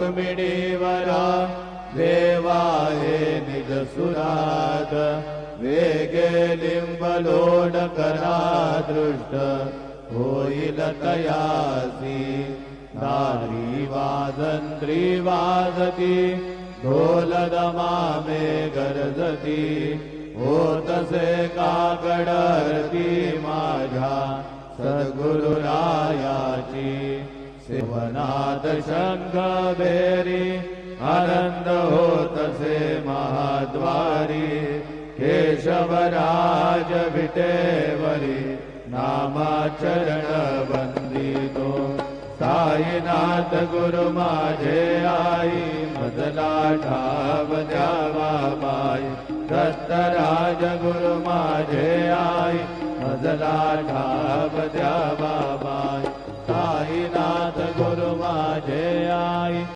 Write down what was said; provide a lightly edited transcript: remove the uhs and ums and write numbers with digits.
रुक्मिणीवरा देवा हे निज सुरात वेगे लिंबलोड करा दृष्ट होईल तयासी दारी वाजंत्री वाजती ढोल दमामे गरजती होतसे काकडरती माझ्या सद्गुरुरायाची सेवनाद शंख बेरी आनंद होतसे महाद्वारी केशवराज विटेवरी नामाचरण वंदितो साईनाथ गुरु माझे आई मदला ठाव द्यावा बाई दत्तराज गुरु माझे आई मदला ठाव द्यावा बाई साईनाथ गुरु माझे आई